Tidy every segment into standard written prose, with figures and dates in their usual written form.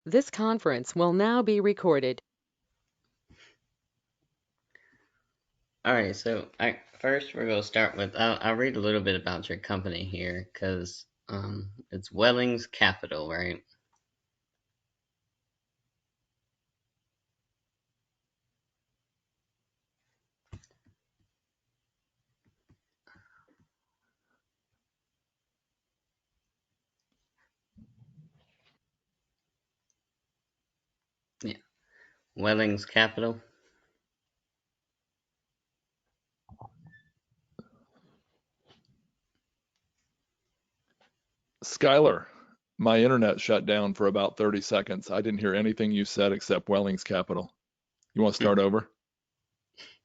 This conference will now be recorded. All right, so first we're gonna start with I'll read a little bit about your company here because it's Wellings Capital, right? Yeah, Wellings Capital. Skyler, my internet shut down for about 30 seconds. I didn't hear anything you said except Wellings Capital. You want to start over?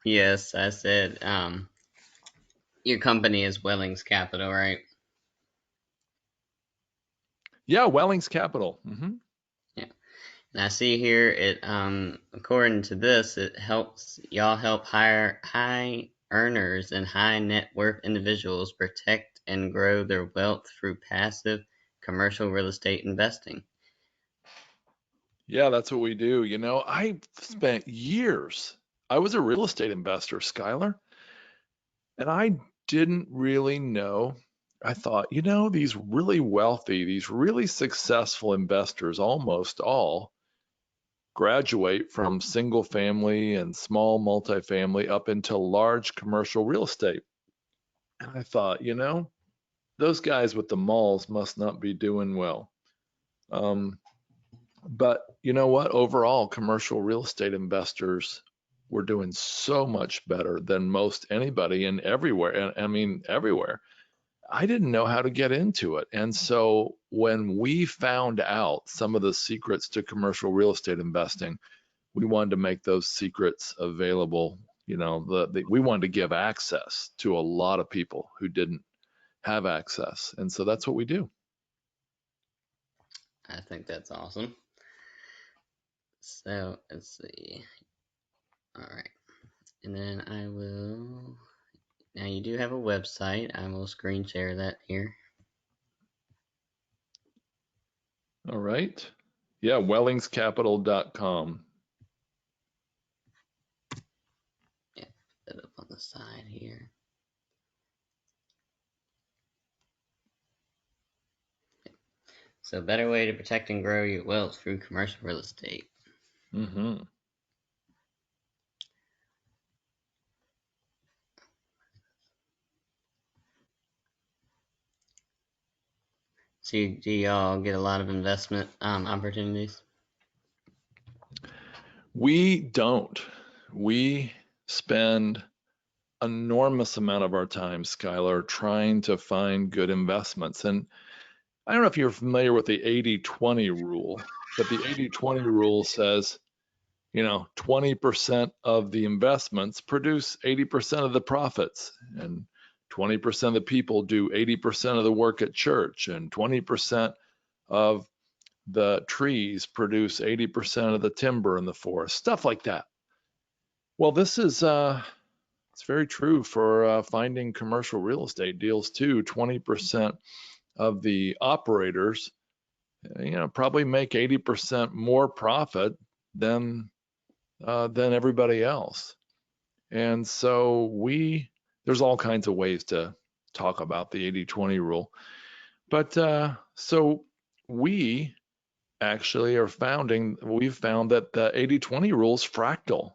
Yes, I said your company is Wellings Capital, right? Yeah, Wellings Capital. Yeah, and I see here it according to this it helps y'all help hire high earners and high net worth individuals protect and grow their wealth through passive commercial real estate investing. Yeah, that's what we do. I spent years. I was a real estate investor, Skyler, and I didn't really know. I thought, these really wealthy, these really successful investors, almost all graduate from single family and small multifamily up into large commercial real estate. And I thought, those guys with the malls must not be doing well. Um, but you know what? Overall, commercial real estate investors were doing so much better than most anybody and everywhere. And I mean, everywhere. I didn't know how to get into it. And so when we found out some of the secrets to commercial real estate investing, we wanted to make those secrets available. We wanted to give access to a lot of people who didn't have access. And so that's what we do. I think that's awesome. So let's see. All right. And then I will. Now you do have a website. I will screen share that here. All right. Yeah, wellingscapital.com. Yeah, put that up on the side here. So, better way to protect and grow your wealth through commercial real estate. Mm-hmm. So, do y'all get a lot of investment opportunities? We don't. We spend enormous amount of our time, Skylar, trying to find good investments. And I don't know if you're familiar with the 80-20 rule, but the 80-20 rule says 20% of the investments produce 80% of the profits, and 20% of the people do 80% of the work at church, and 20% of the trees produce 80% of the timber in the forest, stuff like that. Well, this is it's very true for finding commercial real estate deals too. 20% of the operators, probably make 80% more profit than everybody else. And so there's all kinds of ways to talk about the 80-20 rule. But so we actually we've found that the 80-20 rule is fractal.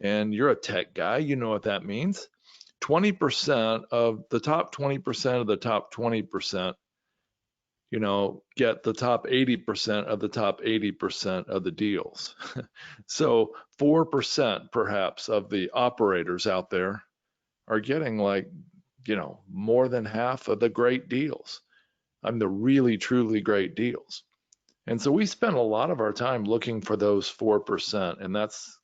And you're a tech guy, you know what that means. 20% of the top 20% of the top 20%, get the top 80% of the top 80% of the deals. So 4% perhaps of the operators out there are getting more than half of the great deals. I'm the really, truly great deals. And so we spend a lot of our time looking for those 4%. And that's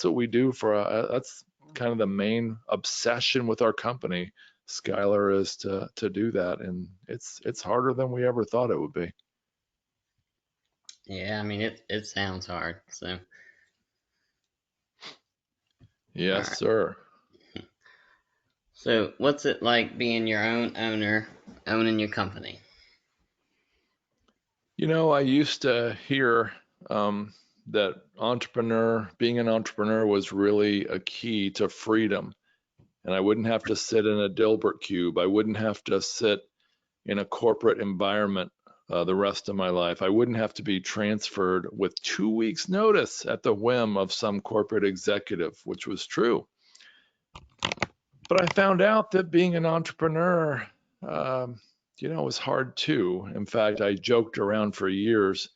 what we do that's kind of the main obsession with our company, Skylar, is to do that. And it's harder than we ever thought it would be. Yeah, I mean it sounds hard. So, all Yes, right. sir. So, what's it like being your own owner, owning your company? I used to hear that being an entrepreneur was really a key to freedom. And I wouldn't have to sit in a Dilbert cube. I wouldn't have to sit in a corporate environment the rest of my life. I wouldn't have to be transferred with 2 weeks' notice at the whim of some corporate executive, which was true. But I found out that being an entrepreneur, was hard too. In fact, I joked around for years.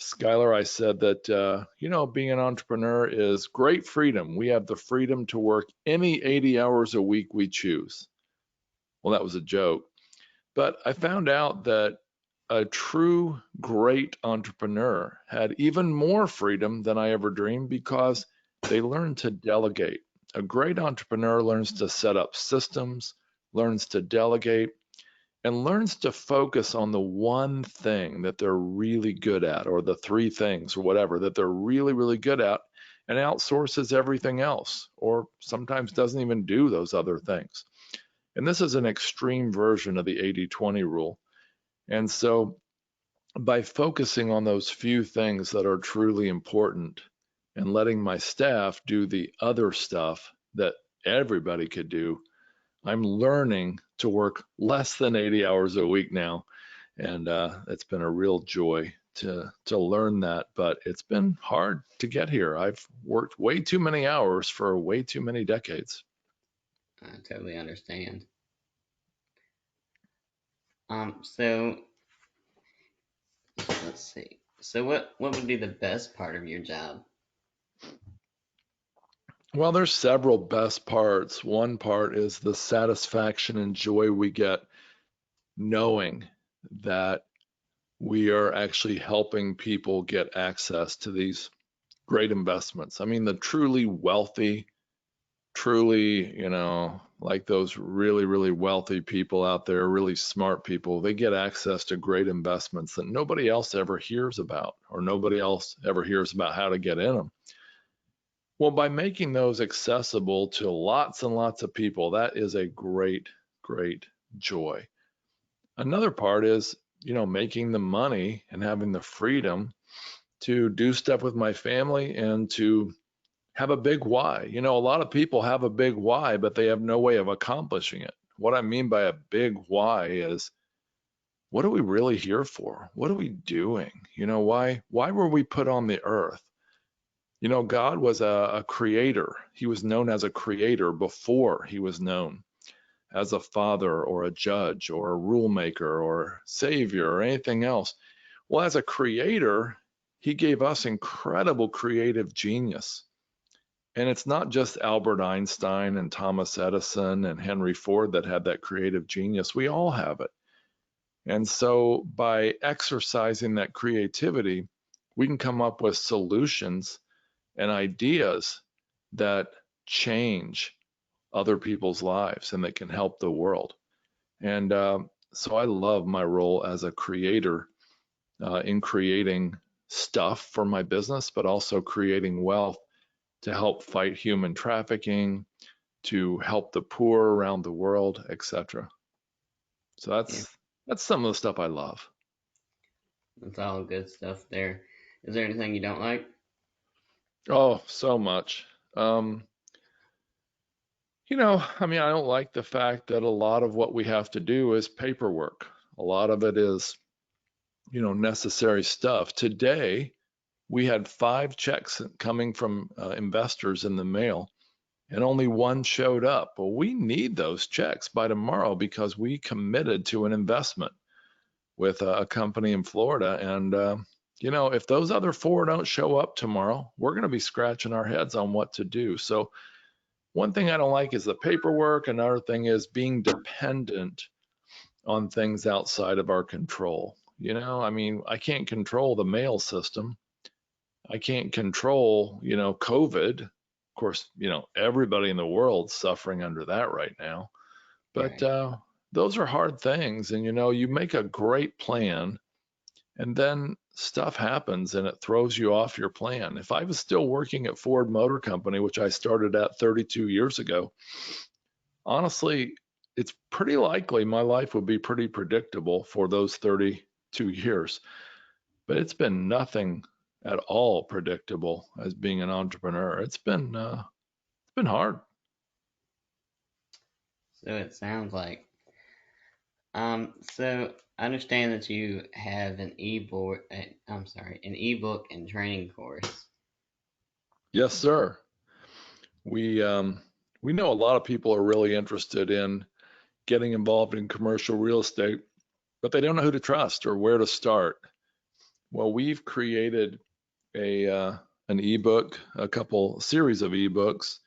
Skyler, I said that, being an entrepreneur is great freedom. We have the freedom to work any 80 hours a week we choose. Well, that was a joke. But I found out that a true great entrepreneur had even more freedom than I ever dreamed because they learned to delegate. A great entrepreneur learns to set up systems, learns to delegate, and learns to focus on the one thing that they're really good at, or the three things or whatever that they're really, really good at, and outsources everything else, or sometimes doesn't even do those other things. And this is an extreme version of the 80-20 rule. And so by focusing on those few things that are truly important and letting my staff do the other stuff that everybody could do, I'm learning to work less than 80 hours a week now. And it's been a real joy to learn that, but it's been hard to get here. I've worked way too many hours for way too many decades. I totally understand. So let's see. So what would be the best part of your job? Well, there's several best parts. One part is the satisfaction and joy we get knowing that we are actually helping people get access to these great investments. I mean, the truly wealthy, truly, like those really, really wealthy people out there, really smart people, they get access to great investments that nobody else ever hears about, or nobody else ever hears about how to get in them. Well, by making those accessible to lots and lots of people, that is a great, great joy. Another part is, making the money and having the freedom to do stuff with my family and to have a big why. A lot of people have a big why, but they have no way of accomplishing it. What I mean by a big why is, what are we really here for? What are we doing? Why were we put on the earth? God was a creator. He was known as a creator before he was known as a father or a judge or a rule maker or savior or anything else. Well, as a creator, he gave us incredible creative genius. And it's not just Albert Einstein and Thomas Edison and Henry Ford that had that creative genius. We all have it. And so by exercising that creativity, we can come up with solutions and ideas that change other people's lives and that can help the world. And so I love my role as a creator in creating stuff for my business, but also creating wealth to help fight human trafficking, to help the poor around the world, etc. So Yeah, that's some of the stuff I love. that's all good stuff there. Is there anything you don't like? Oh, so much. I don't like the fact that a lot of what we have to do is paperwork. A lot of it is, necessary stuff. Today, we had 5 checks coming from investors in the mail, and only one showed up. Well, we need those checks by tomorrow because we committed to an investment with a company in Florida. And, if those other 4 don't show up tomorrow, we're going to be scratching our heads on what to do. So one thing I don't like is the paperwork. Another thing is being dependent on things outside of our control. I can't control the mail system. I can't control, COVID. Of course, everybody in the world's suffering under that right now. But Right. those are hard things. And, you make a great plan and then stuff happens and it throws you off your plan. If I was still working at Ford Motor Company, which I started at 32 years ago, honestly, it's pretty likely my life would be pretty predictable for those 32 years. but it's been nothing at all predictable as being an entrepreneur. It's been hard. So it sounds like. So I understand that you have an an ebook and training course. Yes, sir. We we know a lot of people are really interested in getting involved in commercial real estate, but they don't know who to trust or where to start. Well, we've created an ebook, a couple series of ebooks,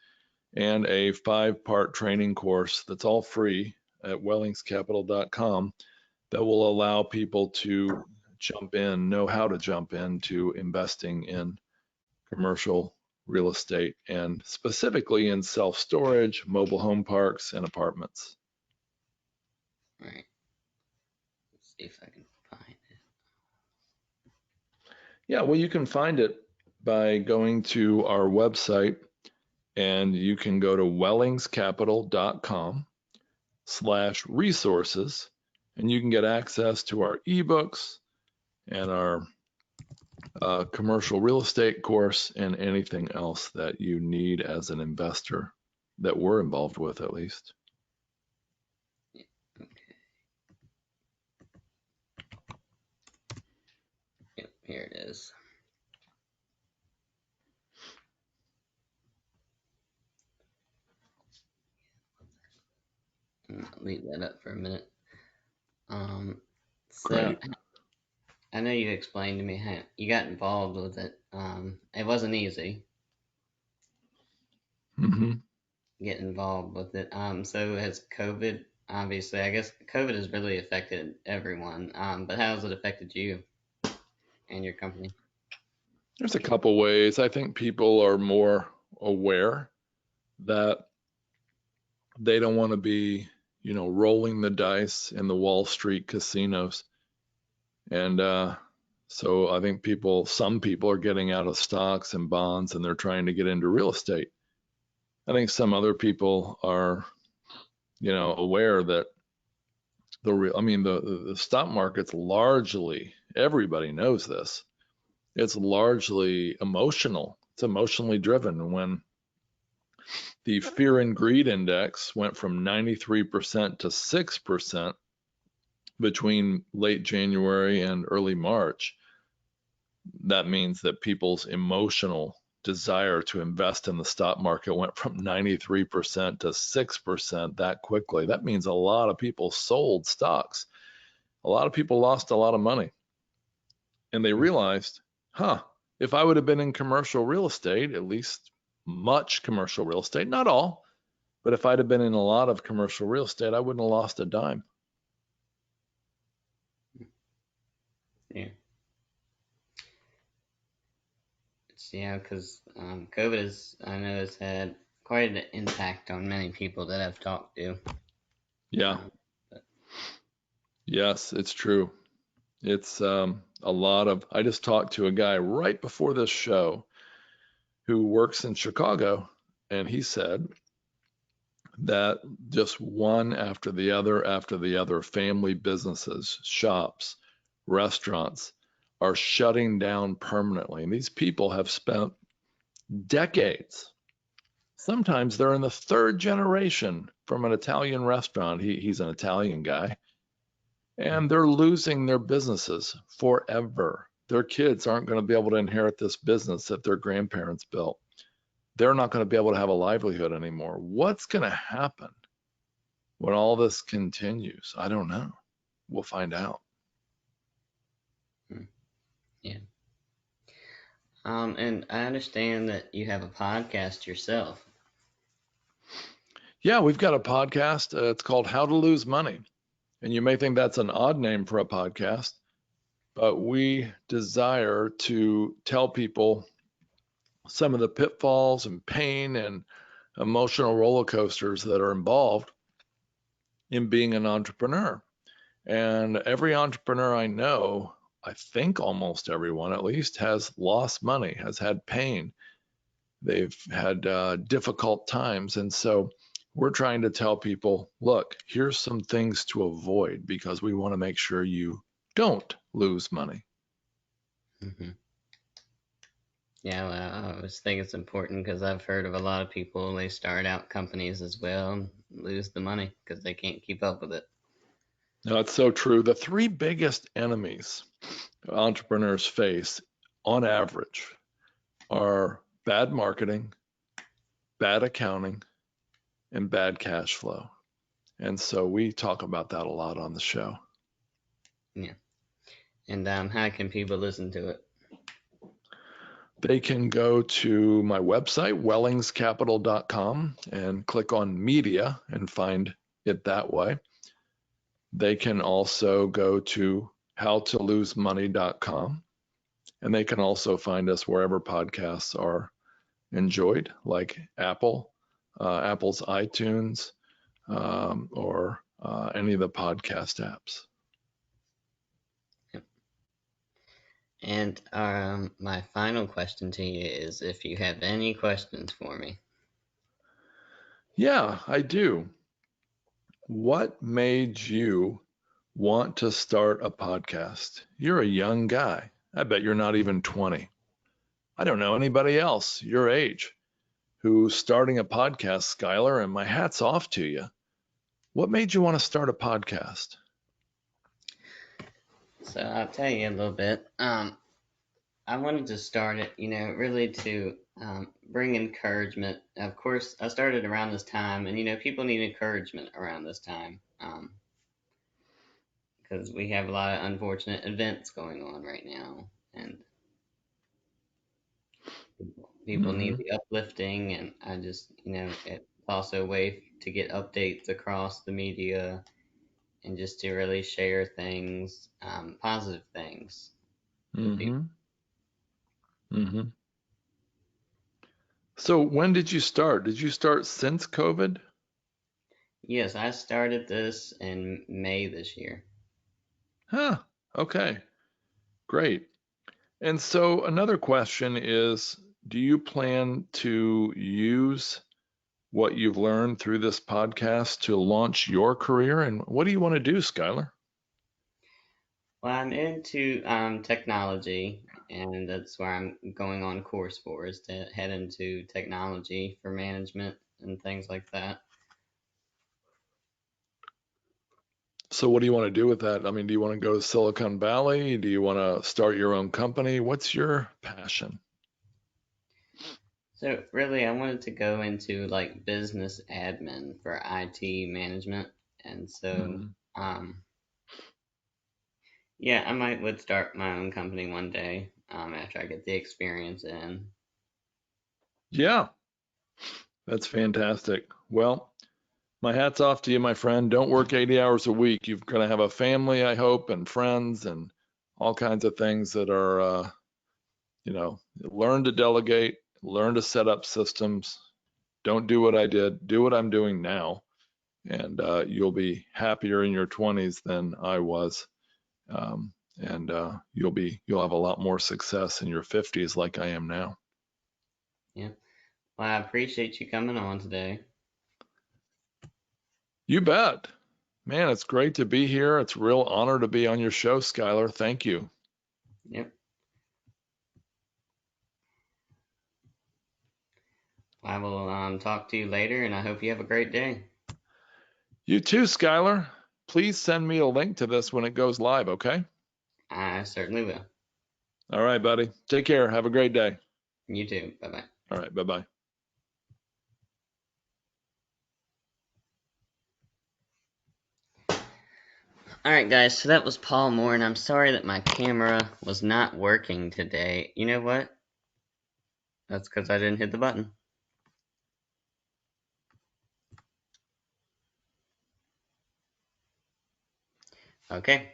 and a 5-part training course that's all free at wellingscapital.com that will allow people to know how to jump into investing in commercial real estate and specifically in self-storage, mobile home parks, and apartments. Right. Let's see if I can find it. Yeah, well, you can find it by going to our website, and you can go to wellingscapital.com/resources, and you can get access to our ebooks and our commercial real estate course and anything else that you need as an investor that we're involved with, at least. Okay. Yep, here it is. I'll leave that up for a minute. So Great. I know you explained to me how you got involved with it. It wasn't easy Mm-hmm. getting involved with it. So has COVID, obviously, I guess COVID has really affected everyone. But how has it affected you and your company? There's a couple ways. I think people are more aware that they don't want to be, rolling the dice in the Wall Street casinos. And so I think some people are getting out of stocks and bonds and they're trying to get into real estate. I think some other people are, aware that the stock market's largely, everybody knows this. It's largely emotional. It's emotionally driven. When the fear and greed index went from 93% to 6% between late January and early March, that means that people's emotional desire to invest in the stock market went from 93% to 6% that quickly. That means a lot of people sold stocks. A lot of people lost a lot of money. And they realized, if I would have been in commercial real estate, at least much commercial real estate, not all, but if I'd have been in a lot of commercial real estate, I wouldn't have lost a dime. Yeah. Yeah, because COVID I know, has had quite an impact on many people that I've talked to. Yeah. Yes, it's true. It's I just talked to a guy right before this show who works in Chicago, and he said that just one after the other, family businesses, shops, restaurants are shutting down permanently. And these people have spent decades. Sometimes they're in the third generation from an Italian restaurant. He's an Italian guy. And they're losing their businesses forever. Their kids aren't going to be able to inherit this business that their grandparents built. They're not going to be able to have a livelihood anymore. What's going to happen when all this continues? I don't know. We'll find out. Yeah. And I understand that you have a podcast yourself. Yeah, we've got a podcast. It's called How to Lose Money. And you may think that's an odd name for a podcast, but we desire to tell people some of the pitfalls and pain and emotional roller coasters that are involved in being an entrepreneur. And every entrepreneur I know, I think almost everyone at least, has lost money, has had pain. They've had difficult times. And so we're trying to tell people, look, here's some things to avoid because we want to make sure you don't lose money. Hmm. Yeah, well, I always think it's important because I've heard of a lot of people, they start out companies as well and lose the money because they can't keep up with it. No, it's so true. The three biggest enemies entrepreneurs face on average are bad marketing, bad accounting, and bad cash flow. And so we talk about that a lot on the show. Yeah. And how can people listen to it? They can go to my website, wellingscapital.com, and click on media and find it that way. They can also go to howtolosemoney.com, and they can also find us wherever podcasts are enjoyed, like Apple's iTunes, or any of the podcast apps. Yep. And my final question to you is if you have any questions for me. Yeah, I do. What made you want to start a podcast? You're a young guy. I bet you're not even 20. I don't know anybody else your age who's starting a podcast, Skyler, and my hat's off to you. What made you want to start a podcast? So I'll tell you a little bit. I wanted to start it, really to bring encouragement. Of course, I started around this time, and people need encouragement around this time because we have a lot of unfortunate events going on right now, and people need Mm-hmm. the uplifting. And I just, it's also a way to get updates across the media and just to really share things, positive things with people. Mm-hmm. Mm-hmm. So when did you start? Did you start since COVID? Yes, I started this in May this year. Huh. Okay. Great. And so another question is, do you plan to use what you've learned through this podcast to launch your career? And what do you want to do, Skyler? Well, I'm into technology, and that's where I'm going on course for, is to head into technology for management and things like that. So what do you want to do with that? I mean, do you want to go to Silicon Valley? Do you want to start your own company? What's your passion? So really, I wanted to go into like business admin for IT management, and so Mhm. um, yeah, I might would start my own company one day after I get the experience in. Yeah, that's fantastic. Well, my hat's off to you, my friend. Don't work 80 hours a week. You're going to have a family, I hope, and friends and all kinds of things that are, learn to delegate, learn to set up systems. Don't do what I did. Do what I'm doing now. And you'll be happier in your 20s than I was. And you'll have a lot more success in your 50s like I am now. Yeah. Well, I appreciate you coming on today. You bet. Man, it's great to be here. It's a real honor to be on your show, Skyler. Thank you. Yep. I will talk to you later, and I hope you have a great day. You too, Skyler. Please send me a link to this when it goes live, okay? I certainly will. All right, buddy. Take care. Have a great day. You too. Bye bye. All right, bye-bye. Alright, guys, so that was Paul Moore, and I'm sorry that my camera was not working today. You know what? That's because I didn't hit the button. Okay.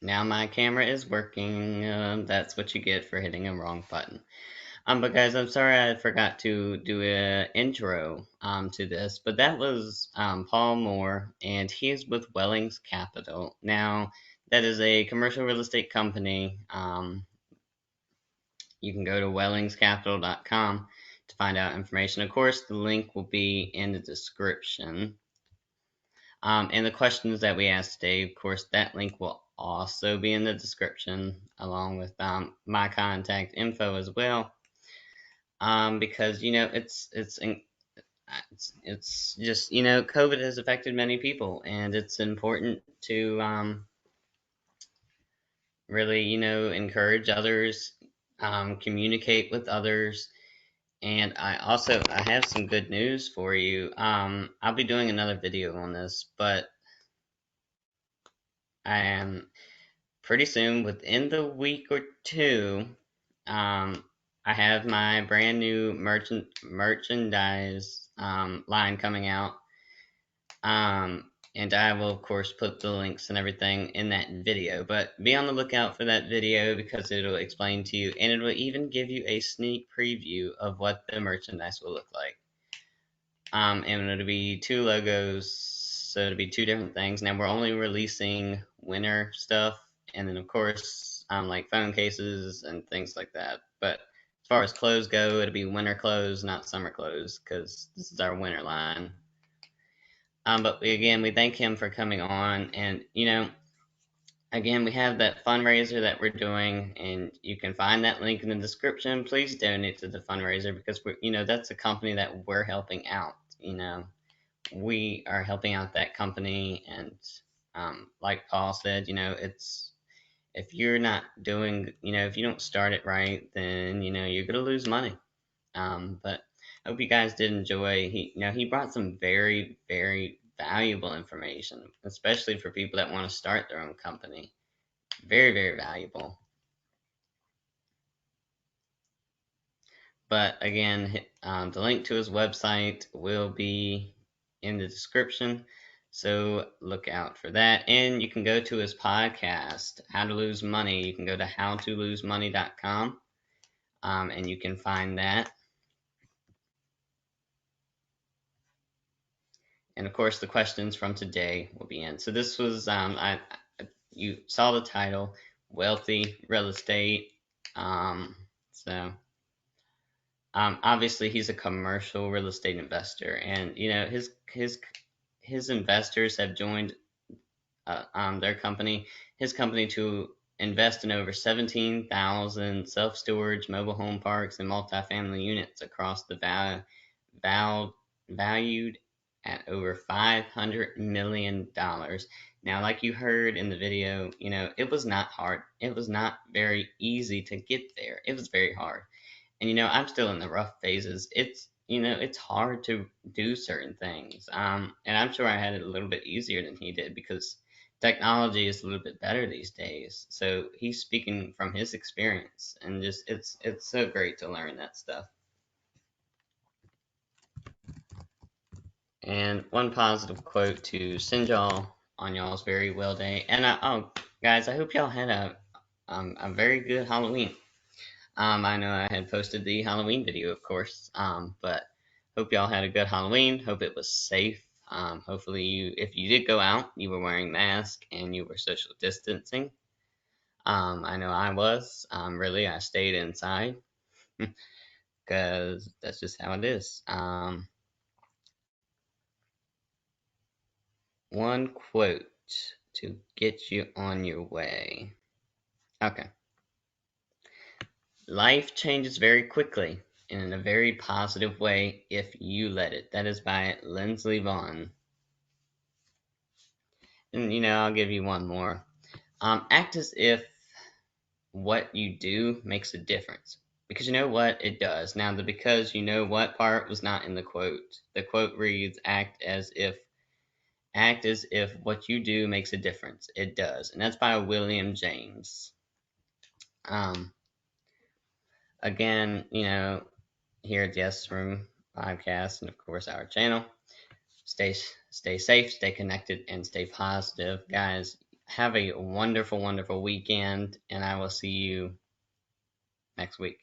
Now my camera is working. That's what you get for hitting a wrong button. But guys, I'm sorry I forgot to do an intro to this, but that was Paul Moore, and he's with Wellings Capital. Now, that is a commercial real estate company. You can go to wellingscapital.com to find out information. Of course, the link will be in the description. And the questions that we asked today, of course, that link will also be in the description along with my contact info as well. Because it's just COVID has affected many people, and it's important to really encourage others, communicate with others. And I have some good news for you. I'll be doing another video on this, but I am pretty soon, within the week or two, um, I have my brand new merchandise line coming out. And I will, of course, put the links and everything in that video. But be on the lookout for that video because it'll explain to you, and it will even give you a sneak preview of what the merchandise will look like. And it'll be two logos, so it'll be two different things. Now we're only releasing winter stuff, and then of course, like phone cases and things like that. But as far as clothes go, it'll be winter clothes, not summer clothes, because this is our winter line. But we thank him for coming on, and again, we have that fundraiser that we're doing, and you can find that link in the description. Please donate to the fundraiser because that's a company that we're helping out. We are helping out that company, and like Paul said, it's if you're not doing, if you don't start it right, then you're gonna lose money. But I hope you guys did enjoy. He brought some very, very valuable information, especially for people that want to start their own company. Very, very valuable. But again, the link to his website will be in the description, so look out for that. And you can go to his podcast, How to Lose Money. You can go to howtolosemoney.com, and you can find that. And of course, the questions from today will be in. So this was, you saw the title, Wealthy Real Estate. Obviously he's a commercial real estate investor, and his investors have joined his company to invest in over 17,000 self-storage mobile home parks and multifamily units across the valued at over $500 million. Now, like you heard in the video, it was not hard. It was not very easy to get there. It was very hard. And I'm still in the rough phases. It's hard to do certain things. And I'm sure I had it a little bit easier than he did because technology is a little bit better these days. So he's speaking from his experience, and just it's so great to learn that stuff. And one positive quote to send y'all on y'all's very well day. And guys, I hope y'all had a very good Halloween. I know I had posted the Halloween video, of course, but hope y'all had a good Halloween. Hope it was safe. Hopefully, if you did go out, you were wearing masks and you were social distancing. I know I was. Really, I stayed inside because that's just how it is. One quote to get you on your way. Okay. Life changes very quickly and in a very positive way if you let it. That is by Lindsey Vonn. And I'll give you one more. Act as if what you do makes a difference. Because you know what? It does. Now, the because you know what part was not in the quote. The quote reads, act as if what you do makes a difference. It does. And that's by William James. Again, here at the S Room podcast and of course our channel, stay safe, stay connected, and stay positive. Guys, have a wonderful, wonderful weekend, and I will see you next week.